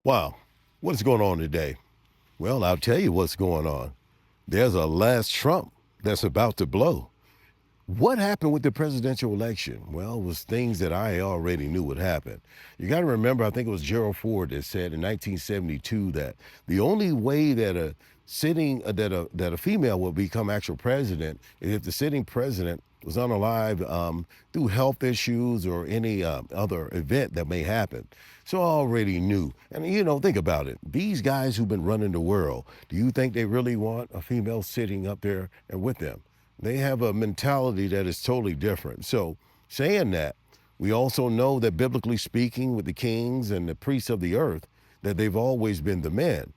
Wow, what's going on today? Well, I'll tell you what's going on. There's a last Trump that's about to blow. What happened with the presidential election? Well, it was things that I already knew would happen. You got to remember, I think it was Gerald Ford that said in 1972 that the only way that a that a female will become actual president is if the sitting president was unalive through health issues or any other event that may happen. So I already knew. And think about it. These guys who've been running the world, do you think they really want a female sitting up there and with them? They have a mentality that is totally different. So, saying that, we also know that biblically speaking, with the kings and the priests of the earth, that they've always been the men.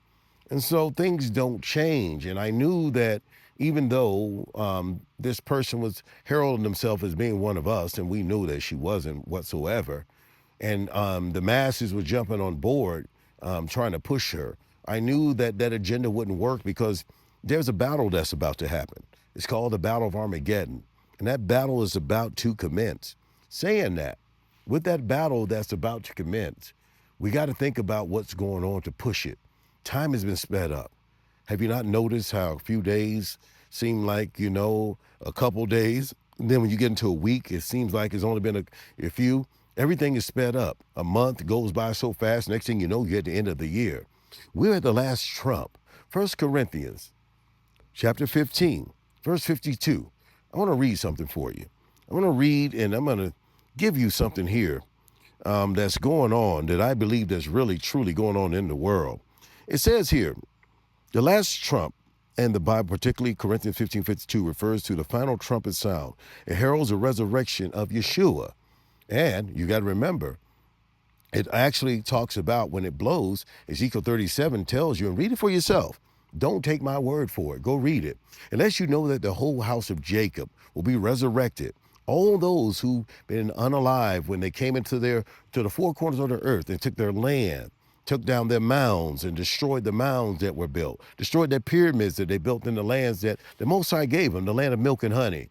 And so things don't change. And I knew that even though this person was heralding himself as being one of us, and we knew that she wasn't whatsoever, and the masses were jumping on board trying to push her, I knew that that agenda wouldn't work because there's a battle that's about to happen. It's called the Battle of Armageddon, and that battle is about to commence. Saying that, with that battle that's about to commence, we got to think about what's going on to push it. Time has been sped up. Have you not noticed how a few days seem like, a couple days? And then when you get into a week, it seems like it's only been a few. Everything is sped up. A month goes by so fast. Next thing you know, you're at the end of the year. We're at the last trump. 1 Corinthians chapter 15, verse 52. I want to read something for you. I want to read and I'm going to give you something here that's going on that I believe that's really, truly going on in the world. It says here, the last trump, and the Bible, particularly Corinthians 15:52, refers to the final trumpet sound. It heralds the resurrection of Yeshua. And you got to remember, it actually talks about when it blows. Ezekiel 37 tells you, and read it for yourself. Don't take my word for it. Go read it. Unless you know that the whole house of Jacob will be resurrected. All those who've been unalive when they came to the four corners of the earth and took their land, took down their mounds and destroyed the mounds that were built, destroyed their pyramids that they built in the lands that the Most High gave them, the land of milk and honey.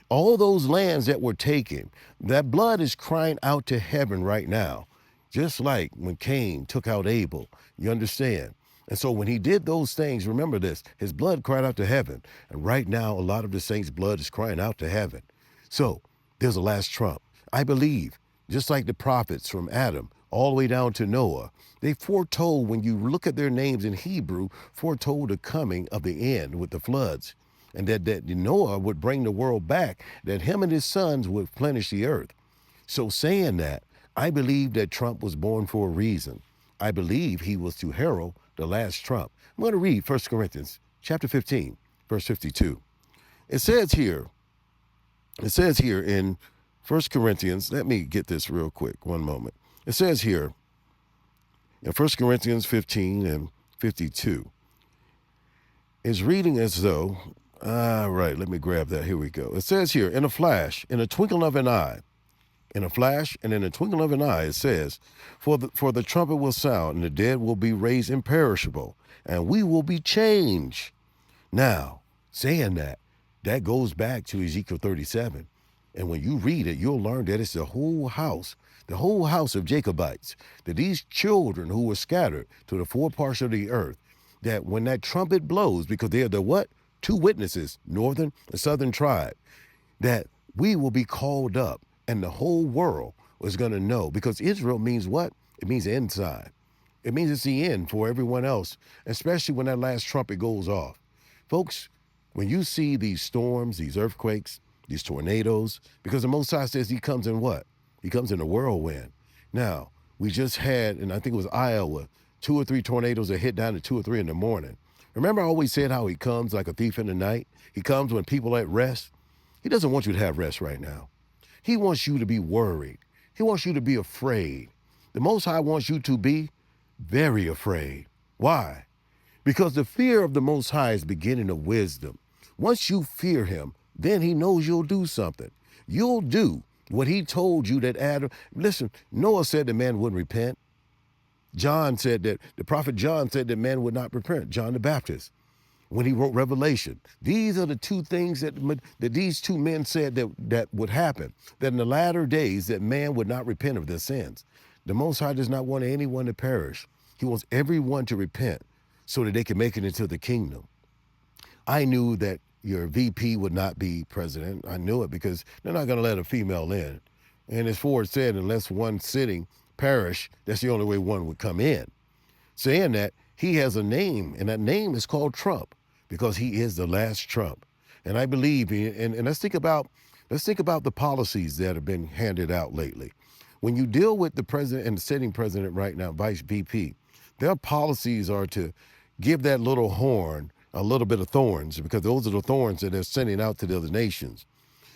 All those lands that were taken, that blood is crying out to heaven right now. Just like when Cain took out Abel, you understand? And so when he did those things, remember this, his blood cried out to heaven. And right now, a lot of the saints' blood is crying out to heaven. So there's a last trump. I believe, just like the prophets from Adam all the way down to Noah, they foretold, when you look at their names in Hebrew, foretold the coming of the end with the floods. And that Noah would bring the world back, that him and his sons would replenish the earth. So saying that, I believe that Trump was born for a reason. I believe he was to herald the last trump. I'm going to read 1 Corinthians chapter 15, verse 52. It says here in 1 Corinthians, let me get this real quick, one moment. It says here in 1 Corinthians 15 and 52, it's reading as though, right, let me grab that. Here we go. It says here, in a flash, in a twinkle of an eye, in a flash and in a twinkle of an eye, it says, for the trumpet will sound, and the dead will be raised imperishable, and we will be changed. Now, saying that, that goes back to Ezekiel 37. And when you read it, you'll learn that it's the whole house of Jacobites, that these children who were scattered to the four parts of the earth, that when that trumpet blows, because they're the what? Two witnesses, northern and southern tribe, that we will be called up and the whole world was going to know, because Israel means what? It means inside. It means it's the end for everyone else, especially when that last trumpet goes off. Folks, when you see these storms, these earthquakes, these tornadoes, because the Most High says he comes in what? He comes in a whirlwind. Now, we just had, and I think it was Iowa, 2 or 3 tornadoes that hit down at 2 or 3 in the morning. Remember I always said how he comes like a thief in the night? He comes when people are at rest. He doesn't want you to have rest right now. He wants you to be worried. He wants you to be afraid. The Most High wants you to be very afraid. Why? Because the fear of the Most High is the beginning of wisdom. Once you fear him, then he knows you'll do something. You'll do what he told you that Adam, listen, Noah said that man wouldn't repent. The prophet John said that man would not repent, John the Baptist, when he wrote Revelation. These are the two things that these two men said that would happen, that in the latter days that man would not repent of their sins. The Most High does not want anyone to perish. He wants everyone to repent so that they can make it into the kingdom. I knew that your VP would not be president. I knew it because they're not going to let a female in. And as Ford said, unless one sitting perish, that's the only way one would come in. Saying that, he has a name, and that name is called Trump because he is the last Trump. And I believe, and let's think about the policies that have been handed out lately. When you deal with the president and the sitting president right now, Vice VP, their policies are to give that little horn a little bit of thorns because those are the thorns that they're sending out to the other nations.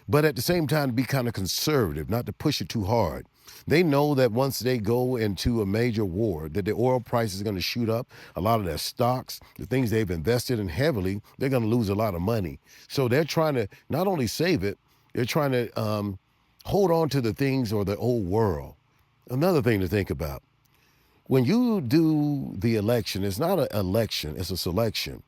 But at the same time, to be kind of conservative, not to push it too hard. They know that once they go into a major war, that the oil price is going to shoot up. A lot of their stocks, the things they've invested in heavily, they're going to lose a lot of money. So they're trying to not only save it, they're trying to hold on to the things or the old world. Another thing to think about. When you do the election, it's not an election, it's a selection.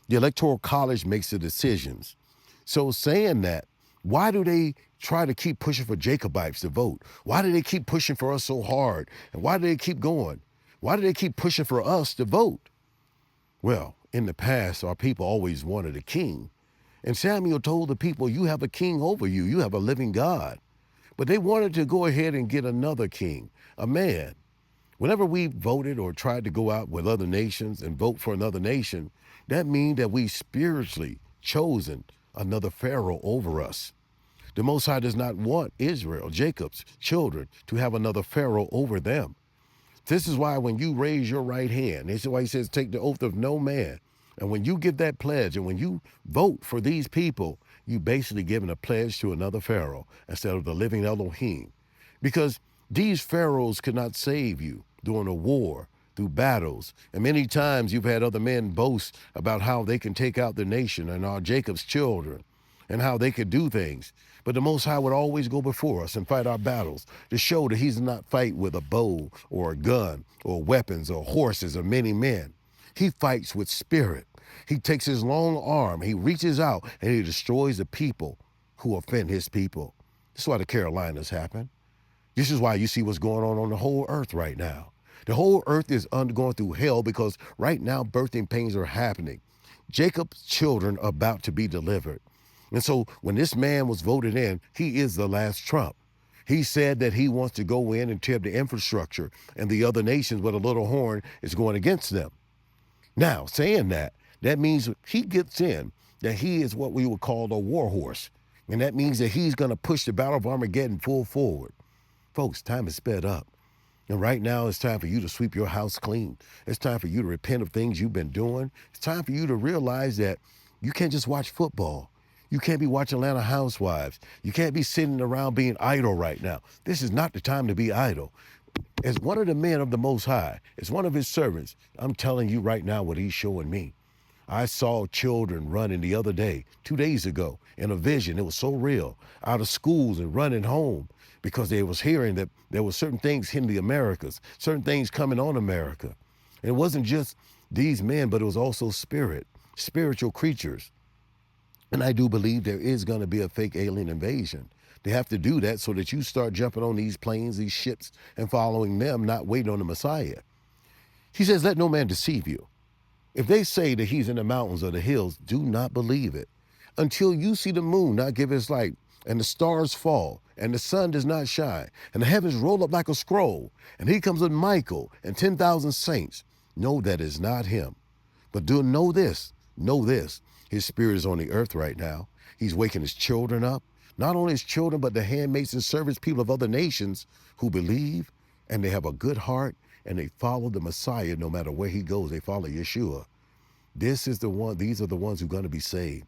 The Electoral College makes the decisions. So saying that, why do they try to keep pushing for Jacobites to vote? Why do they keep pushing for us so hard? And why do they keep going? Why do they keep pushing for us to vote? Well, in the past, our people always wanted a king. And Samuel told the people, you have a king over you. You have a living God. But they wanted to go ahead and get another king, a man. Whenever we voted or tried to go out with other nations and vote for another nation, that means that we spiritually chosen another Pharaoh over us. The Most High does not want Israel, Jacob's children, to have another Pharaoh over them. This is why when you raise your right hand, this is why he says, take the oath of no man. And when you give that pledge and when you vote for these people, you basically giving a pledge to another Pharaoh instead of the living Elohim. Because these pharaohs could not save you during a war, through battles. And many times you've had other men boast about how they can take out the nation and our Jacob's children and how they could do things. But the Most High would always go before us and fight our battles to show that he's not fight with a bow or a gun or weapons or horses or many men. He fights with spirit. He takes his long arm, he reaches out and he destroys the people who offend his people. That's why the Carolinas happen. This is why you see what's going on the whole earth right now. The whole earth is undergoing through hell because right now birthing pains are happening. Jacob's children are about to be delivered. And so when this man was voted in, he is the last Trump. He said that he wants to go in and tear up the infrastructure and the other nations with a little horn is going against them. Now, saying that, that means he gets in, that he is what we would call a war horse. And that means that he's going to push the battle of Armageddon full forward. Folks, time is sped up. And right now, it's time for you to sweep your house clean. It's time for you to repent of things you've been doing. It's time for you to realize that you can't just watch football. You can't be watching Atlanta Housewives. You can't be sitting around being idle right now. This is not the time to be idle. As one of the men of the Most High, as one of his servants, I'm telling you right now what he's showing me. I saw children running the other day, 2 days ago, in a vision. It was so real, out of schools and running home because they was hearing that there were certain things hitting the Americas, certain things coming on America. And it wasn't just these men, but it was also spiritual creatures. And I do believe there is going to be a fake alien invasion. They have to do that so that you start jumping on these planes, these ships, and following them, not waiting on the Messiah. He says, let no man deceive you. If they say that he's in the mountains or the hills, do not believe it. Until you see the moon not give its light, and the stars fall, and the sun does not shine, and the heavens roll up like a scroll, and he comes with Michael and 10,000 saints, know that is not him. But do know this, his spirit is on the earth right now. He's waking his children up, not only his children, but the handmaids and servants, people of other nations who believe, and they have a good heart, and they follow the Messiah no matter where he goes. They follow Yeshua. These are the ones who are going to be saved.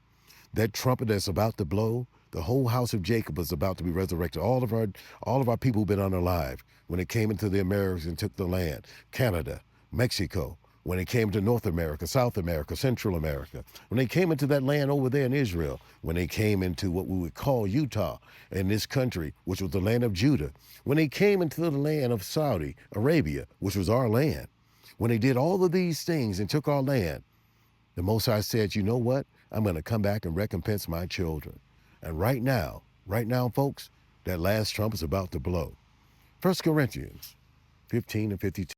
That trumpet that's about to blow, the whole house of Jacob is about to be resurrected. All of our people who've been unalive when they came into the Americas and took the land, Canada, Mexico, when they came to North America, South America, Central America, when they came into that land over there in Israel, when they came into what we would call Utah in this country, which was the land of Judah, when they came into the land of Saudi Arabia, which was our land, when they did all of these things and took our land, the Most High said, you know what? I'm going to come back and recompense my children. And right now, folks, that last trump is about to blow. 1 Corinthians 15 and 52.